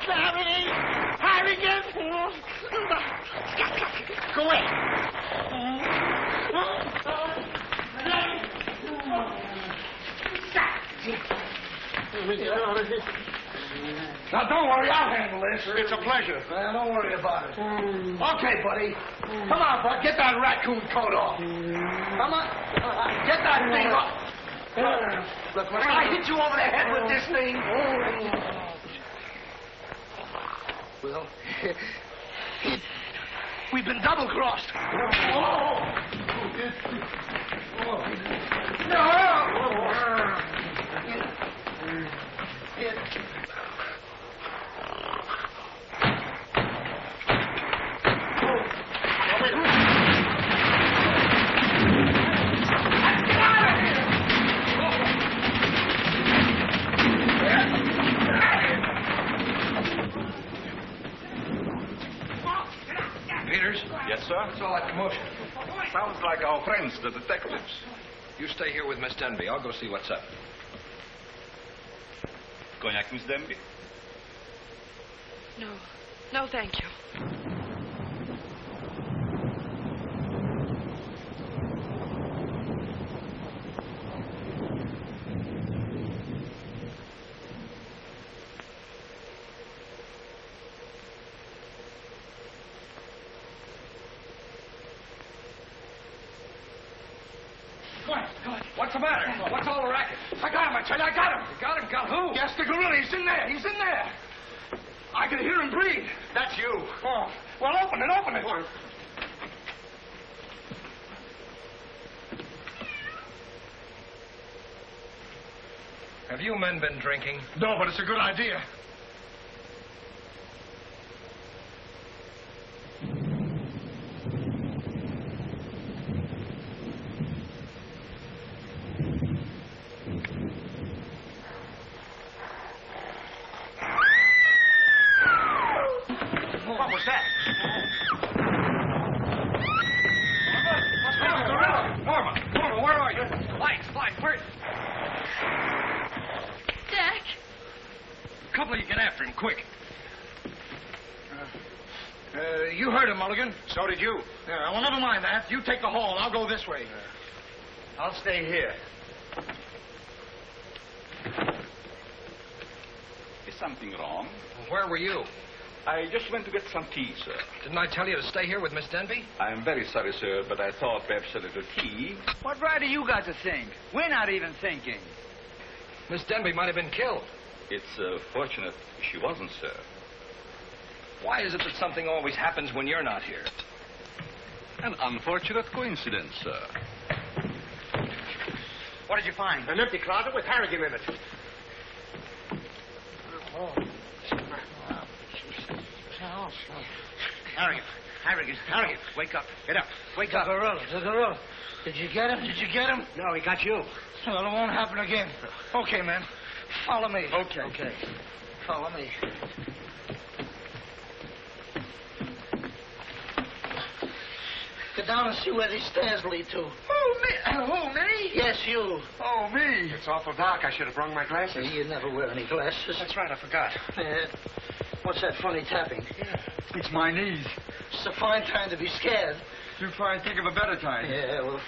Garrity! Harrigan! Go away. Now, don't worry, I'll handle this. It's a pleasure. Don't worry about it. Okay, buddy. Come on, bud. Get that raccoon coat off. Come on. Get that thing off. Look, when I hit you over the head with this thing... Well, we've been double-crossed. Peters? Yes, sir? What's all that commotion? Sounds like our friends, the detectives. You stay here with Miss Denby. I'll go see what's up. Cognac, Miss Denby? No. No, thank you. What's the matter? What's all the racket? I got him, I tell you, I got him. You got him? Got who? Yes, the gorilla. He's in there. He's in there. I can hear him breathe. That's you. Oh, well, open it, open it. Have you men been drinking? No, but it's a good idea. What was that? Norma, where are you? Lights, where? Jack? A couple of you get after him, quick. You heard him, Mulligan. So did you. Yeah, well, never mind that. You take the hall. I'll go this way. I'll stay here. Is something wrong? Where were you? I just went to get some tea, sir. Didn't I tell you to stay here with Miss Denby? I'm very sorry, sir, but I thought perhaps a little tea. What right do you got to think? We're not even thinking. Miss Denby might have been killed. It's fortunate she wasn't, sir. Why is it that something always happens when you're not here? An unfortunate coincidence, sir. What did you find? An empty closet with Harrigan in it. Harrigan, wake up. Get up. Wake up. The gorilla. Did you get him? No, he got you. Well, it won't happen again. Okay, man. Follow me. Okay. Follow me. Get down and see where these stairs lead to. Who, me? Yes, you. Oh, me. It's awful dark. I should have brought my glasses. You never wear any glasses. That's right, I forgot. What's that funny tapping? It's my knees. It's a fine time to be scared. You try and think of a better time. Yeah, well...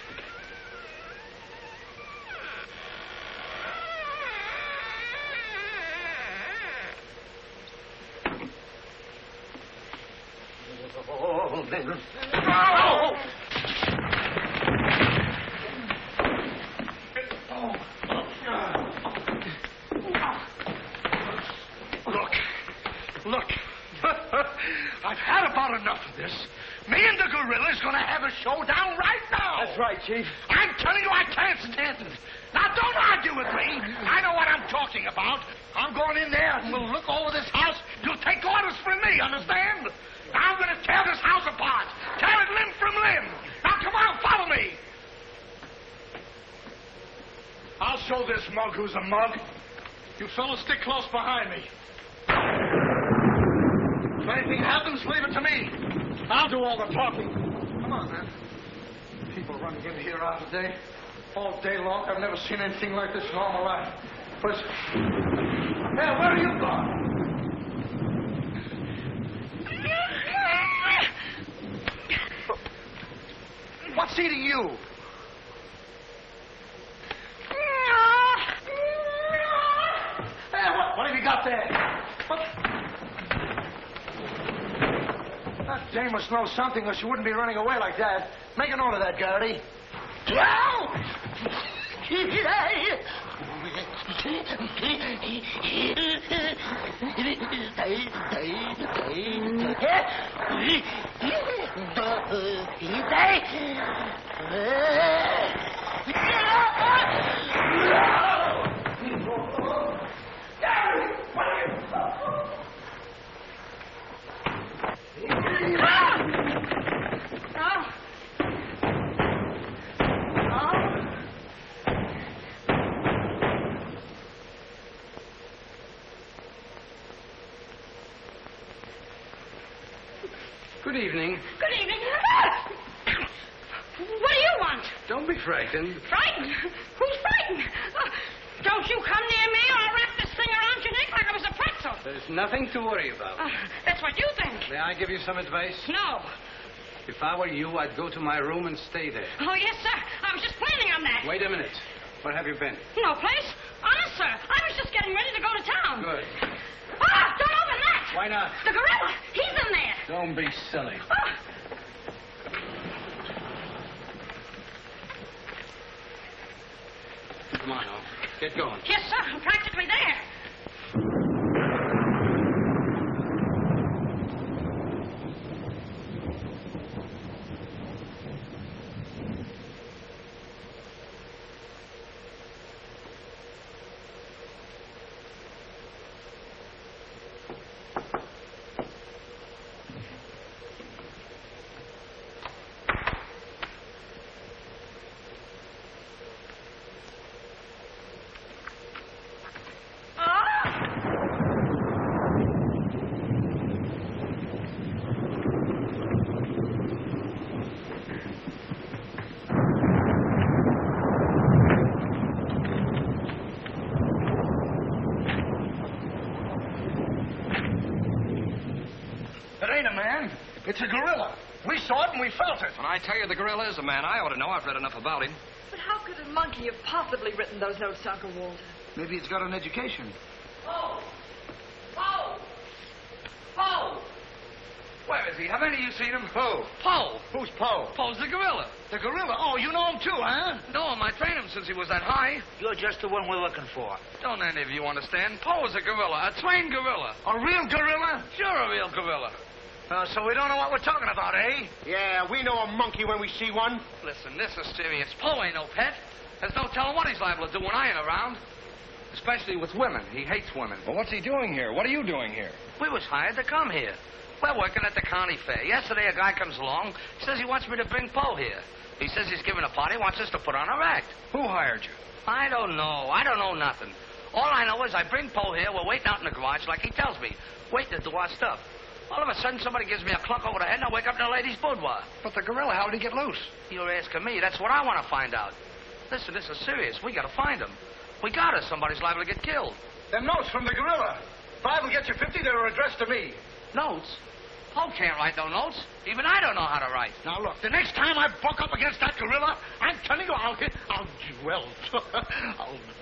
Look. I've had about enough of this. Me and the gorilla's gonna have a showdown right now. That's right, Chief. I'm telling you, I can't stand it. Now, don't argue with me. I know what I'm talking about. I'm going in there and we'll look over this house. You'll take orders from me, understand? I'm going to tear this house apart. Tear it limb from limb. Now, come on, follow me. I'll show this mug who's a mug. You fellas stick close behind me. If anything happens, leave it to me. I'll do all the talking. Come on, man. People running in here out today. All day long. I've never seen anything like this in all my life. Listen. Hey, where are you going? What's eating you? Hey, what have you got there? What? That dame must know something or she wouldn't be running away like that. Make a note of that, Garrity. Good evening. Good evening. What do you want? Don't be frightened. Frightened? Who's frightened? Don't you come near me or I'll wrap this thing around your neck like I was a pretzel. There's nothing to worry about. That's what you think. May I give you some advice? No. If I were you, I'd go to my room and stay there. Oh, yes, sir. I was just planning on that. Wait a minute. Where have you been? No place. Honest, sir. I was just getting ready to go to town. Good. Ah, don't open that. Why not? The gorilla. He's in there. Don't be silly. Come on, now. Get going. Yes, sir. I'm practically there. It's a gorilla. We saw it and we felt it. When I tell you the gorilla is a man, I ought to know. I've read enough about him. But how could a monkey have possibly written those notes to Uncle Walter? Maybe it's got an education. Poe! Poe! Poe! Where is he? Haven't you seen him? Who? Poe. Who's Poe? Poe's the gorilla. The gorilla? Oh, you know him too, huh? No, I trained him since he was that high. You're just the one we're looking for. Don't any of you understand? Poe's a gorilla, a trained gorilla. A real gorilla? Sure, a real gorilla. So we don't know what we're talking about, eh? Yeah, we know a monkey when we see one. Listen, this is serious. Poe ain't no pet. There's no telling what he's liable to do when I ain't around. Especially with women. He hates women. Well, what's he doing here? What are you doing here? We was hired to come here. We're working at the county fair. Yesterday, a guy comes along, says he wants me to bring Poe here. He says he's giving a party, wants us to put on a act. Who hired you? I don't know. I don't know nothing. All I know is I bring Poe here. We're waiting out in the garage like he tells me. Waiting to do our stuff. All of a sudden, somebody gives me a clunk over the head, and I wake up in a lady's boudoir. But the gorilla, how did he get loose? You're asking me. That's what I want to find out. Listen, this is serious. We got to find him. We got to. Somebody's liable to get killed. They're notes from the gorilla. If I will get you 50, they're addressed to me. Notes? Paul can't write no notes. Even I don't know how to write. Now, look, the next time I buck up against that gorilla, I'm telling you,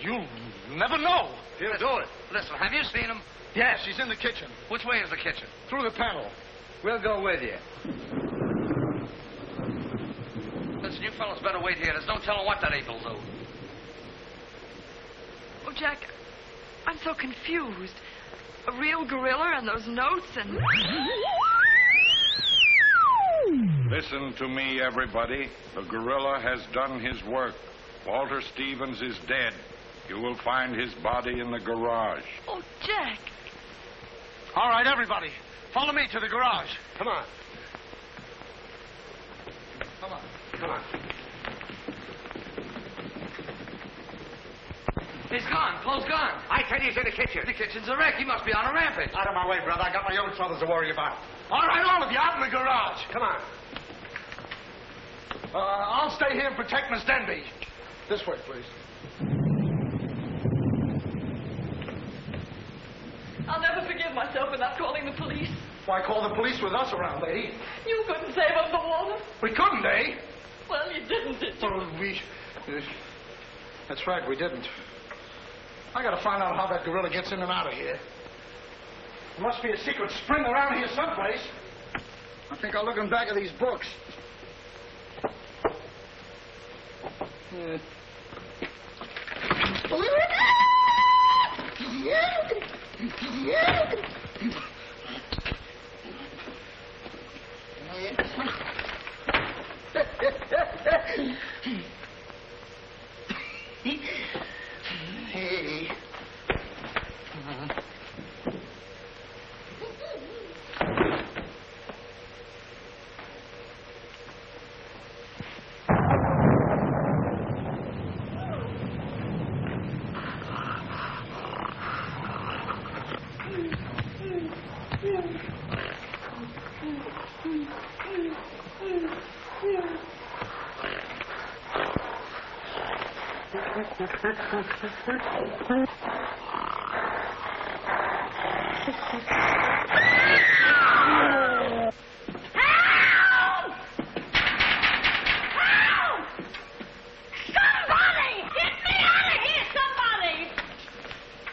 you'll never know. He'll do it. Listen, have you seen him? Yes, he's in the kitchen. Which way is the kitchen? Through the panel. We'll go with you. Listen, you fellas better wait here. There's no telling what that ape will do. Oh, Jack, I'm so confused. A real gorilla and those notes and... Listen to me, everybody. The gorilla has done his work. Walter Stevens is dead. You will find his body in the garage. Oh, Jack. All right, everybody. Follow me to the garage. Come on. Come on. Come on. He's gone. Paul's gone. I tell you, he's in the kitchen. The kitchen's a wreck. He must be on a rampage. Out of my way, brother. I got my own troubles to worry about. All right, all of you, out in the garage. Come on. I'll stay here and protect Miss Denby. This way, please. I'll never forgive myself for not calling the police. Why call the police with us around, eh? You couldn't save him from Walter. We couldn't, eh? Well, you didn't, did you? Oh, that's right, we didn't. I gotta find out how that gorilla gets in and out of here. There must be a secret spring around here someplace. I think I'll look in back of these books. Hey.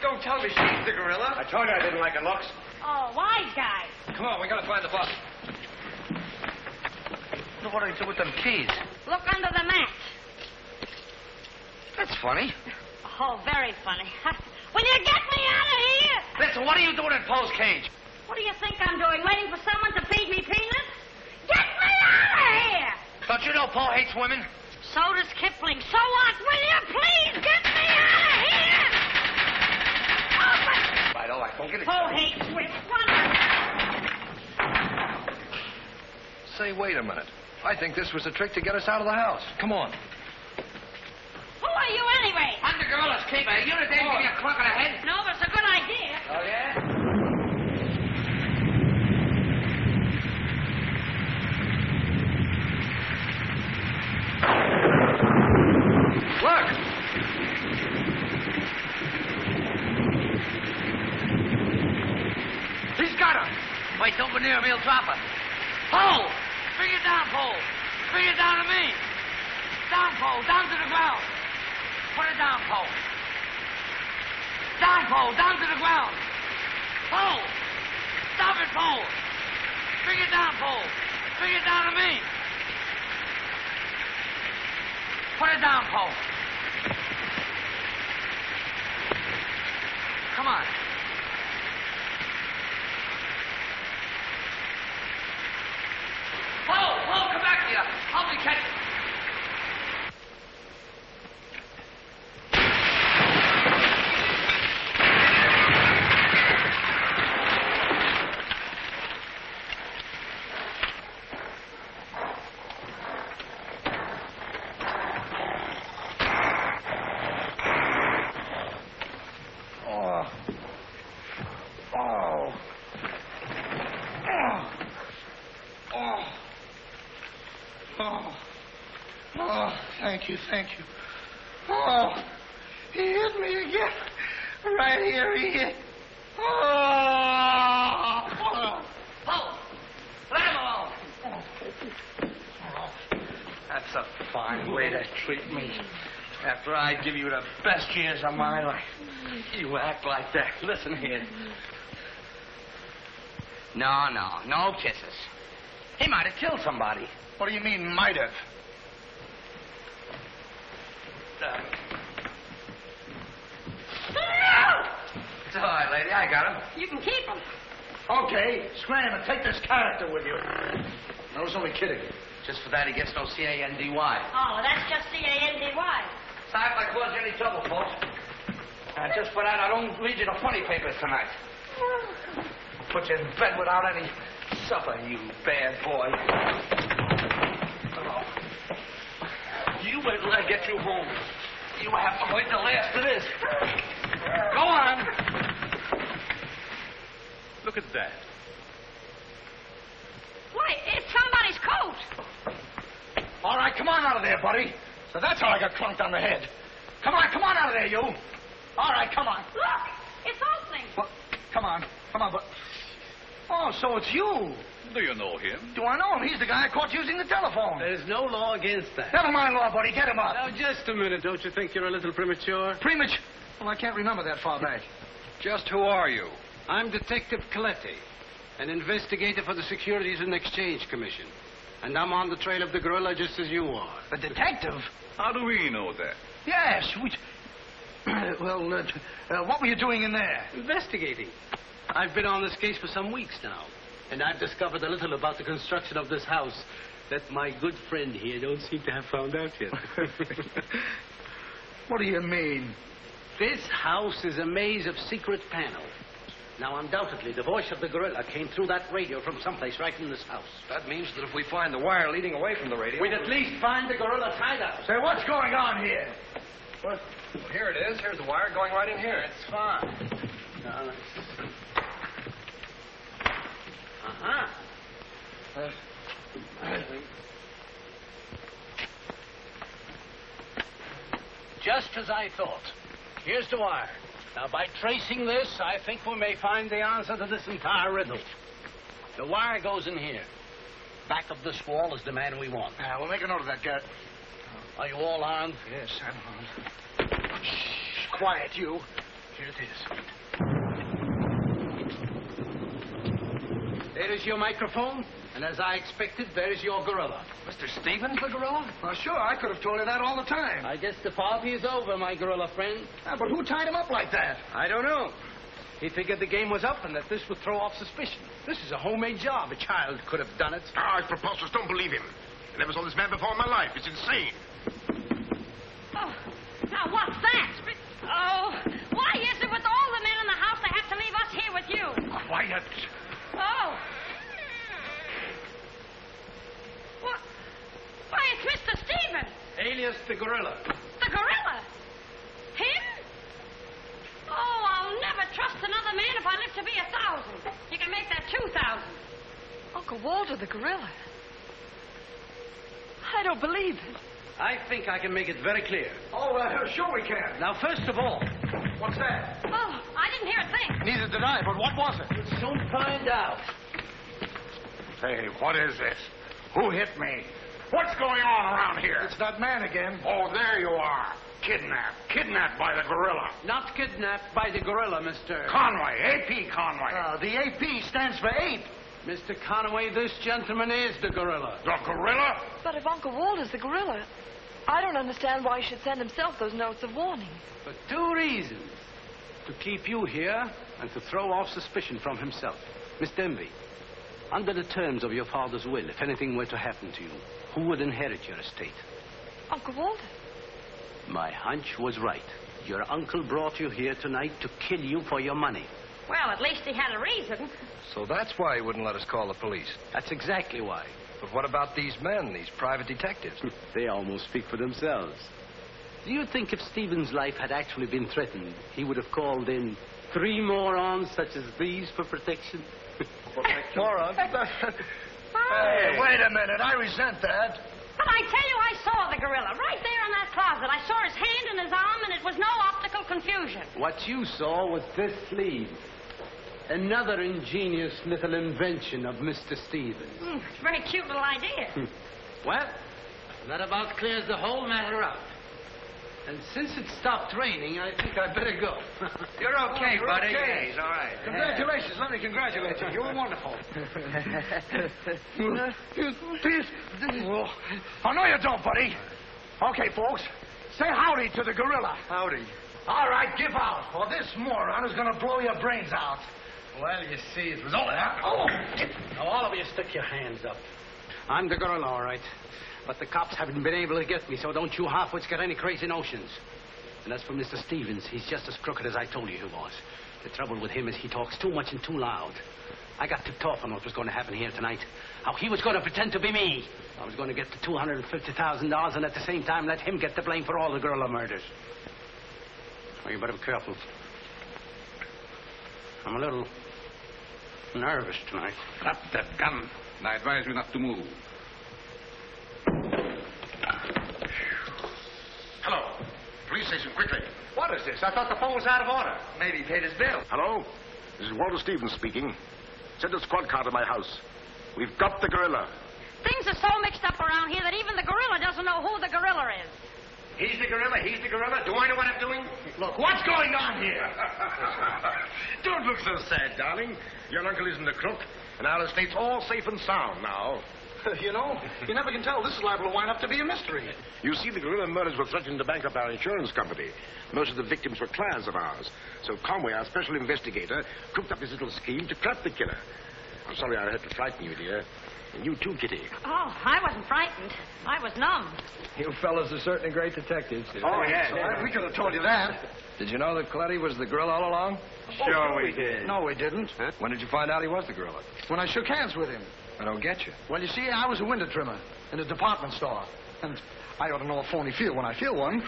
Don't tell me she's the gorilla. I told you I didn't like her looks. Oh, wise guy. Come on, we gotta find the boss. What do they do with them keys? Look under the mat. That's funny. Oh, very funny. Will you get me out of here? Listen, what are you doing in Poe's cage? What do you think I'm doing? Waiting for someone to feed me peanuts? Get me out of here! Don't you know Poe hates women? So does Kipling. So what? Will you please get me out of here? Open! All right, don't get it. Poe hates women. Say, wait a minute. I think this was a trick to get us out of the house. Come on. Who are you anyway? I'm the gorilla's keeper. You know they give me a clunk on the head? No, but it's a good idea. Oh, yeah? Look! He's got her. Wait, don't go near him. He'll drop her. Pole! Bring it down, Pole. Bring it down to me. Down, Pole. Down to the ground. Put it down, Pole. Down, Pole. Down to the ground. Pole! Stop it, Pole. Bring it down, Pole. Bring it down to me. Put it down, Pole. Come on. Pole, come back here. Help me catch it. Oh, thank you. Oh, he hit me again. Right here, he hit. Oh! Let him alone. That's a fine way to treat me. After I give you the best years of my life, you act like that. Listen here. No kisses. He might have killed somebody. What do you mean, might have? It's all right, lady. I got him. You can keep him. Okay, scram and take this character with you. I was only kidding. Just for that, he gets no C-A-N-D-Y. Oh, that's just C-A-N-D-Y. Sorry if I caused you any trouble, folks. And just for that, I don't read you the funny papers tonight. Put you in bed without any supper, you bad boy. Oh. You wait till I get you home. You have to wait the last of this. Go on. Look at that. Why, it's somebody's coat. All right, come on out of there, buddy. So that's how I got clunked on the head. Come on out of there, you. All right, come on. Look, it's opening. Well, come on, but... Oh, so it's you. Do you know him? Do I know him? He's the guy I caught using the telephone. There's no law against that. Never mind law, buddy. Get him up. Now, just a minute. Don't you think you're a little premature? Premature? Well, I can't remember that far back. Just who are you? I'm Detective Coletti, an investigator for the Securities and Exchange Commission. And I'm on the trail of the gorilla just as you are. The detective? How do we know that? Yes. What were you doing in there? Investigating. I've been on this case for some weeks now, and I've discovered a little about the construction of this house that my good friend here don't seem to have found out yet. What do you mean? This house is a maze of secret panels. Now, undoubtedly, the voice of the gorilla came through that radio from someplace right in this house. That means that if we find the wire leading away from the radio... we'd at least find the gorilla's hideout. Say, what's going on here? What? Well, here it is. Here's the wire going right in here. It's fine. Now, let's... Just as I thought. Here's the wire. Now, by tracing this, I think we may find the answer to this entire riddle. The wire goes in here. Back of this wall is the man we want. We'll make a note of that, Garrett. Are you all armed? Yes, I'm armed. Shh, quiet, you. Here it is. There is your microphone, and as I expected, there is your gorilla. Mr. Stevens, the gorilla? Well, sure, I could have told you that all the time. I guess the party is over, my gorilla friend. But who tied him up like that? I don't know. He figured the game was up and that this would throw off suspicion. This is a homemade job. A child could have done it. It's preposterous. Don't believe him. I never saw this man before in my life. It's insane. Oh, now what's that? Oh, why is it with all the men in the house they have to leave us here with you? Quiet. Oh. What? Why, it's Mr. Stevens. Alias the gorilla. The gorilla? Him? Oh, I'll never trust another man if I live to be 1,000. You can make that 2,000. Uncle Walter, the gorilla. I don't believe it. I think I can make it very clear. Oh, sure we can. Now, first of all... What's that? Oh, I didn't hear a thing. Neither did I, but what was it? We'll soon find out. Hey, what is this? Who hit me? What's going on around here? It's that man again. Oh, there you are. Kidnapped. Kidnapped by the gorilla. Not kidnapped by the gorilla, Mr. Conway. A.P. Conway. The AP stands for ape. Mr. Conway, this gentleman is the gorilla. The gorilla? But if Uncle Walter's the gorilla, I don't understand why he should send himself those notes of warning. For two reasons. To keep you here and to throw off suspicion from himself. Miss Denby, under the terms of your father's will, if anything were to happen to you, who would inherit your estate? Uncle Walter. My hunch was right. Your uncle brought you here tonight to kill you for your money. Well, at least he had a reason. So that's why he wouldn't let us call the police. That's exactly why. But what about these men, these private detectives? They almost speak for themselves. Do you think if Stephen's life had actually been threatened, he would have called in 3 morons such as these for protection? Morons? Hey, a minute. I resent that. But I tell you, I saw the gorilla right there in that closet. I saw his hand and his arm, and it was no optical confusion. What you saw was this sleeve. Another ingenious little invention of Mr. Stevens. It's a very cute little idea. Well, that about clears the whole matter up. And since it stopped raining, I think I'd better go. You're okay, buddy. Okay. Yeah, he's all right. Congratulations. Let me congratulate you. You were wonderful. Please. Oh, no, you don't, buddy. Okay, folks. Say howdy to the gorilla. Howdy. All right, give out, or this moron is going to blow your brains out. Well, you see, it was all that. Oh! Now, all of you stick your hands up. I'm the gorilla, all right. But the cops haven't been able to get me, so don't you half-wits get any crazy notions. And as for Mr. Stevens, he's just as crooked as I told you he was. The trouble with him is he talks too much and too loud. I got tipped off on what was going to happen here tonight. How he was going to pretend to be me. I was going to get the $250,000 and at the same time let him get the blame for all the gorilla murders. Well, you better be careful. I'm a little nervous tonight. Drop that gun, and I advise you not to move. Hello. Police station, quickly. What is this? I thought the phone was out of order. Maybe he paid his bill. Hello? This is Walter Stevens speaking. Send a squad car to my house. We've got the gorilla. Things are so mixed up around here that even the gorilla doesn't know who the gorilla is. He's the gorilla. He's the gorilla. Do I know what I'm doing? Look, what's going on here? Don't look so sad, darling. Your uncle isn't a crook, and our estate's all safe and sound now. You know, you never can tell. This is liable to wind up to be a mystery. You see, the gorilla murders were threatening to bankrupt our insurance company. Most of the victims were clients of ours. So Conway, our special investigator, cooked up this little scheme to trap the killer. I'm sorry I had to frighten you, dear. And you too, Kitty. Oh, I wasn't frightened. I was numb. You fellas are certainly great detectives. Oh, yeah. We could have told you that. Did you know that Coletti was the gorilla all along? Sure we did. No, we didn't. Huh? When did you find out he was the gorilla? When I shook hands with him. I don't get you. Well, you see, I was a window trimmer in a department store. And I ought to know a phony feel when I feel one.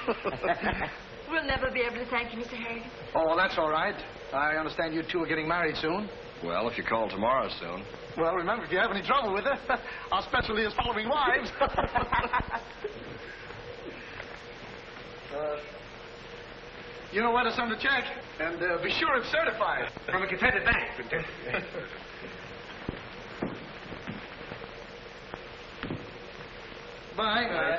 We'll never be able to thank you, Mr. Harrigan. Oh, well, that's all right. I understand you two are getting married soon. Well, if you call tomorrow soon. Well, remember, if you have any trouble with her, our specialty is following wives. You know where to send a check, and be sure it's certified. From a Confederate bank. Bye.